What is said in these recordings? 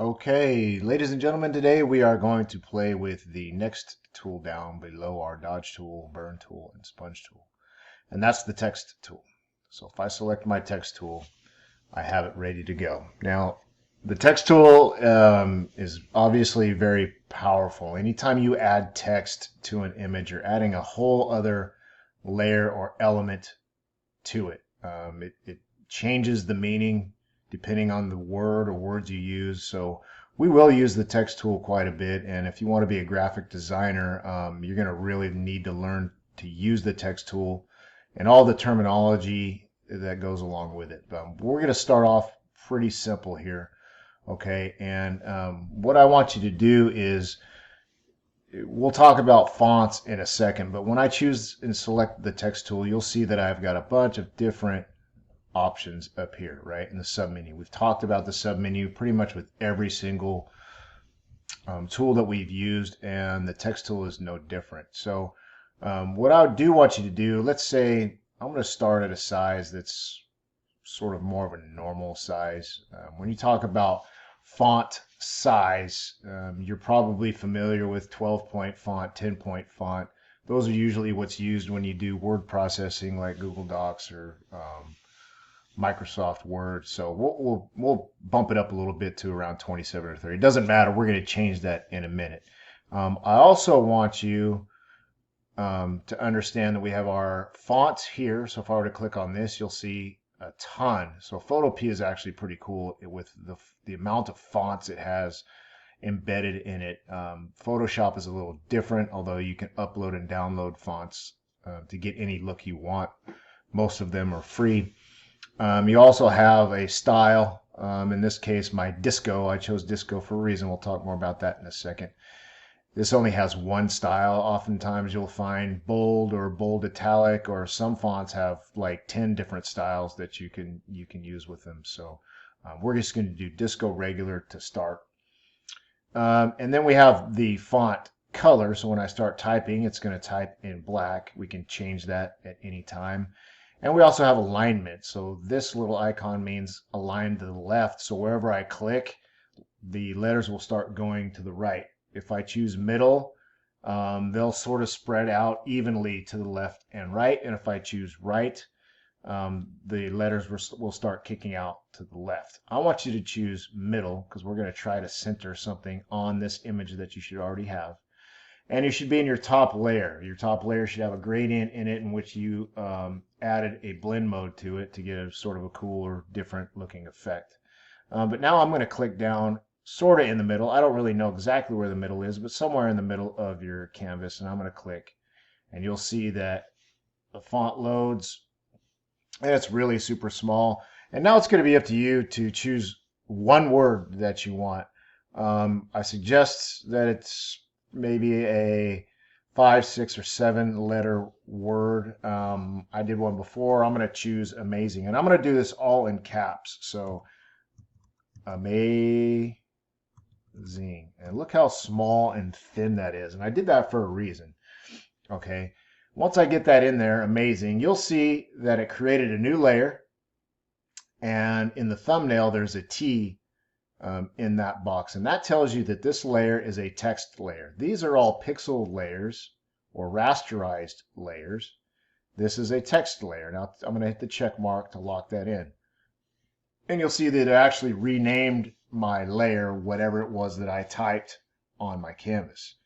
Okay, ladies and gentlemen, today we are going to play with the next tool down below our dodge tool, burn tool, and sponge tool. And that's the text tool. So if I select my text tool, I have it ready to go. Now, the text tool is obviously very powerful. Anytime you add text to an image, you're adding a whole other layer or element to it. It changes the meaning depending on the word or words you use. So we will use the text tool quite a bit. And if you want to be a graphic designer, you're going to really need to learn to use the text tool and all the terminology that goes along with it. We're going to start off pretty simple here. Okay. And what I want you to do is we'll talk about fonts in a second, but when I choose and select the text tool, you'll see that I've got a bunch of different options up here, right, in the submenu. We've talked about the submenu pretty much with every single tool that we've used, and the text tool is no different. So what I do want you to do, let's say I'm going to start at a size that's sort of more of a normal size. When you talk about font size, you're probably familiar with 12-point font, 10-point font. Those are usually what's used when you do word processing like Google Docs or Microsoft Word. So we'll bump it up a little bit to around 27 or 30. It doesn't matter. We're going to change that in a minute. I also want you to understand that we have our fonts here. So if I were to click on this, you'll see a ton. So photopea is actually pretty cool with the amount of fonts it has embedded in it. Photoshop is a little different, although you can upload and download fonts to get any look you want. Most of them are free. You also have a style. In this case, my disco. I chose disco for a reason. We'll talk more about that in a second. This only has one style. Oftentimes you'll find bold or bold italic, or some fonts have like 10 different styles that you can use with them. So we're just going to do disco regular to start. And then we have the font color. So when I start typing, it's going to type in black. We can change that at any time. And we also have alignment. So this little icon means align to the left. So wherever I click, the letters will start going to the right. If I choose middle, they'll sort of spread out evenly to the left and right. And if I choose right, the letters will start kicking out to the left. I want you to choose middle because we're going to try to center something on this image that you should already have. And you should be in your top layer. Your top layer should have a gradient in it in which you added a blend mode to it to get a sort of a cooler, different looking effect. But now I'm going to click down sort of in the middle. I don't really know exactly where the middle is, but somewhere in the middle of your canvas. And I'm going to click. And you'll see that the font loads. And it's really super small. And now it's going to be up to you to choose one word that you want. I suggest that it's maybe a 5, 6, or 7 letter word. I did one before. I'm going to choose amazing. And I'm going to do this all in caps. So amazing. And look how small and thin that is. And I did that for a reason. Okay. Once I get that in there, amazing, you'll see that it created a new layer. And in the thumbnail, there's a T in that box, and that tells you that this layer is a text layer. These are all pixel layers or rasterized layers. This is a text layer. Now I'm going to hit the check mark to lock that in, and you'll see that it actually renamed my layer whatever it was that I typed on my canvas.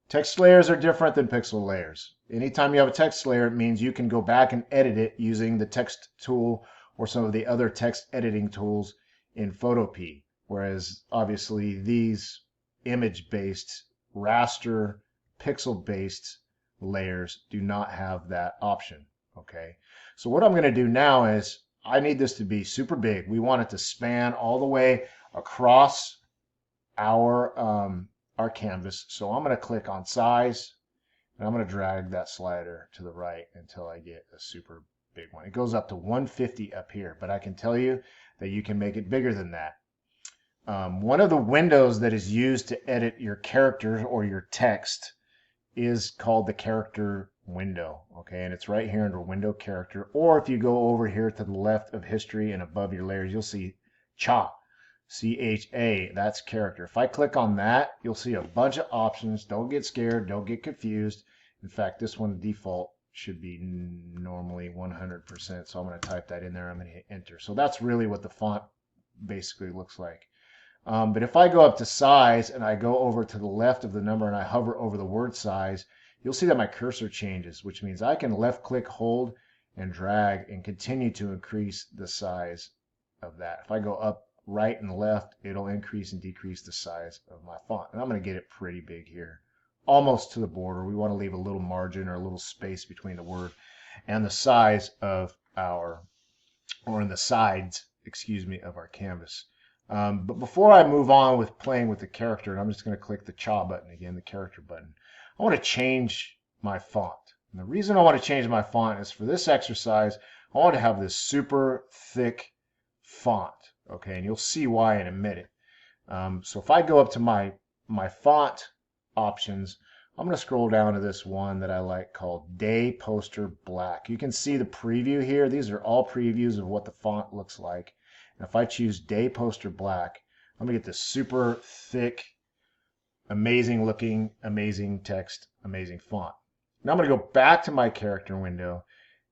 Text layers are different than pixel layers. Anytime you have a text layer, it means you can go back and edit it using the text tool or some of the other text editing tools in photopea, whereas obviously these image-based, raster, pixel-based layers do not have that option. Okay, so what I'm going to do now is I need this to be super big. We want it to span all the way across our canvas. So I'm going to click on size, and I'm going to drag that slider to the right until I get a super big one. It goes up to 150 up here, but I can tell you that you can make it bigger than that. One of the windows that is used to edit your characters or your text is called the character window. Okay, and it's right here under window character. Or if you go over here to the left of history and above your layers, you'll see CHA. CHA, that's character. If I click on that, you'll see a bunch of options. Don't get scared. Don't get confused. In fact, this one default should be normally 100%. So I'm going to type that in there. I'm going to hit enter. So that's really what the font basically looks like. But if I go up to size and I go over to the left of the number and I hover over the word size, you'll see that my cursor changes, which means I can left click, hold, and drag and continue to increase the size of that. If I go up, right, and left, it'll increase and decrease the size of my font. And I'm going to get it pretty big here, almost to the border. We want to leave a little margin or a little space between the word and the size of our, or in the sides, excuse me, of our canvas. But before I move on with playing with the character, and I'm just going to click the CHA button again, the character button, I want to change my font. And the reason I want to change my font is for this exercise, I want to have this super thick font. Okay, and you'll see why in a minute. So if I go up to my font options, I'm going to scroll down to this one that I like called Day Poster Black. You can see the preview here. These are all previews of what the font looks like. And if I choose Day Poster Black, I'm going to get this super thick, amazing looking, amazing text, amazing font. Now I'm going to go back to my character window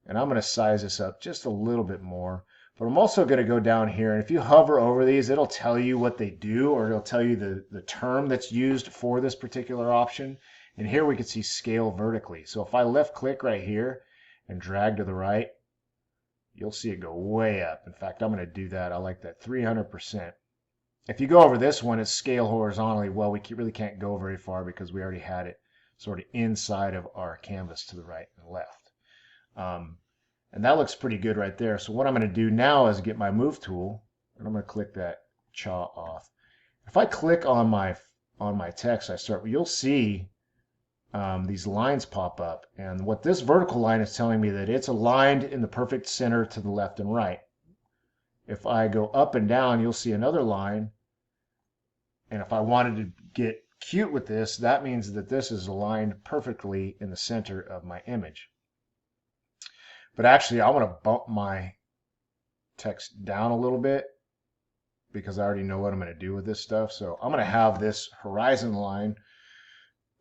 and I'm going to size this up just a little bit more. But I'm also going to go down here, and if you hover over these, it'll tell you what they do, or it'll tell you the term that's used for this particular option. And here we can see scale vertically. So if I left click right here and drag to the right, you'll see it go way up. In fact, I'm going to do that. I like that 300%. If you go over this one, it's scale horizontally. Well, we really can't go very far because we already had it sort of inside of our canvas to the right and left. And that looks pretty good right there. So what I'm going to do now is get my move tool, and I'm going to click that CHA off. If I click on my text, you'll see these lines pop up. And what this vertical line is telling me that it's aligned in the perfect center to the left and right. If I go up and down, you'll see another line. And if I wanted to get cute with this, that means that this is aligned perfectly in the center of my image. But actually, I want to bump my text down a little bit because I already know what I'm going to do with this stuff. So I'm going to have this horizon line,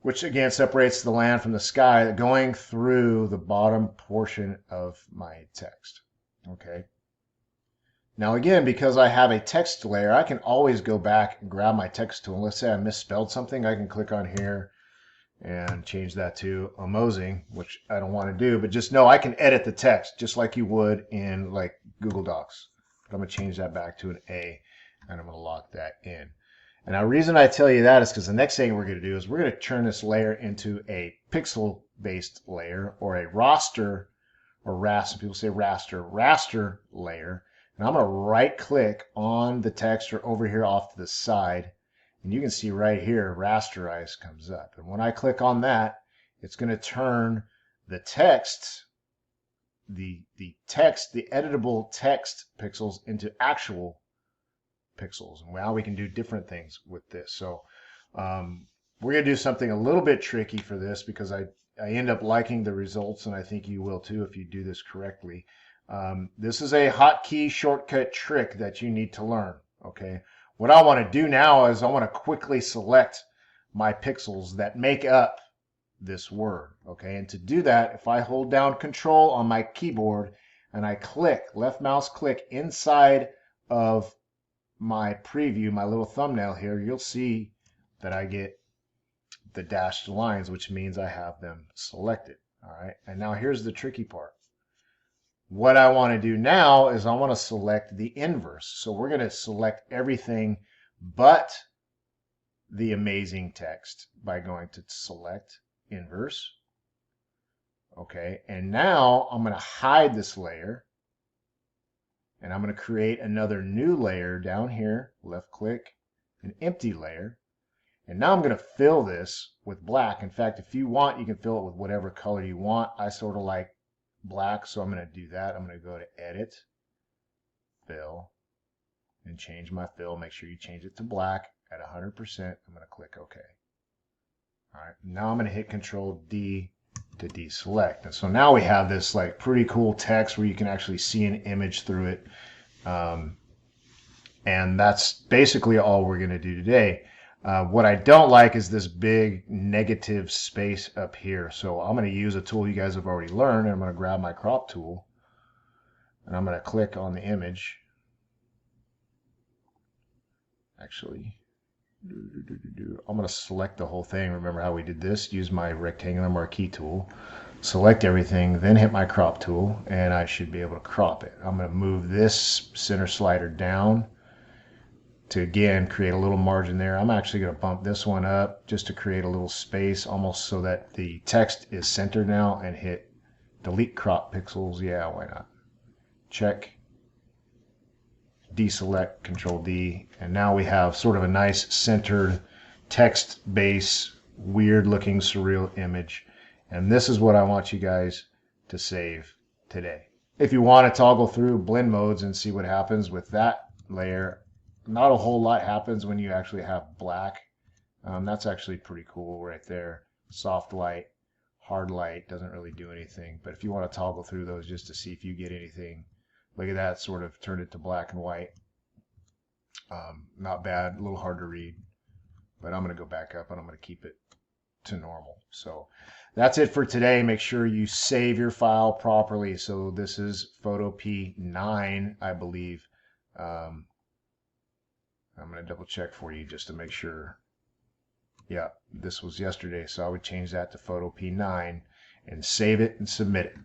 which again separates the land from the sky, going through the bottom portion of my text. Okay. Now again, because I have a text layer, I can always go back and grab my text tool. Let's say I misspelled something, I can click on here and change that to amazing, which I don't want to do, but just know I can edit the text just like you would in like Google Docs. But I'm going to change that back to an A, and I'm going to lock that in. And the reason I tell you that is because the next thing we're going to do is we're going to turn this layer into a pixel-based layer, or a raster, or raster, people say raster layer. And I'm going to right-click on the text or over here off to the side. And you can see right here, rasterize comes up. And when I click on that, it's going to turn the text, the editable text pixels into actual pixels. And now we can do different things with this. So we're going to do something a little bit tricky for this because I end up liking the results, and I think you will too if you do this correctly. This is a hotkey shortcut trick that you need to learn. Okay. What I want to do now is I want to quickly select my pixels that make up this word. Okay. And to do that, if I hold down Control on my keyboard and I click, left mouse click inside of my preview, my little thumbnail here, you'll see that I get the dashed lines, which means I have them selected. All right. And now here's the tricky part. What I want to do now is I want to select the inverse. So we're going to select everything but the amazing text by going to select inverse. Okay, and now I'm going to hide this layer, and I'm going to create another new layer down here, left click, an empty layer. And now I'm going to fill this with black. In fact, if you want, you can fill it with whatever color you want. I sort of like black, so I'm going to do that. I'm going to go to Edit, Fill, and change my fill. Make sure you change it to black at 100%. I'm going to click OK. All right, now I'm going to hit Control D to deselect. And so now we have this like pretty cool text where you can actually see an image through it. And And that's basically all we're going to do today. What I don't like is this big negative space up here. So I'm going to use a tool you guys have already learned. And I'm going to grab my crop tool and I'm going to click on the image. Actually, I'm going to select the whole thing. Remember how we did this? Use my rectangular marquee tool, select everything, then hit my crop tool, and I should be able to crop it. I'm going to move this center slider down to, again, create a little margin there. I'm actually going to bump this one up just to create a little space, almost so that the text is centered now, and hit delete crop pixels. Yeah, why not? Check. Deselect, Control D, and now we have sort of a nice centered text base, weird looking surreal image. And this is what I want you guys to save today. If you want to toggle through blend modes and see what happens with that layer, not a whole lot happens when you actually have black. That's actually pretty cool right there. Soft light, hard light doesn't really do anything. But if you want to toggle through those just to see if you get anything, look at that, sort of turned it to black and white. Not bad, a little hard to read, but I'm going to go back up and I'm going to keep it to normal. So that's it for today. Make sure you save your file properly. So this is photopea 9, I believe. I'm going to double check for you just to make sure. Yeah, this was yesterday, so I would change that to photopea 9 and save it and submit it.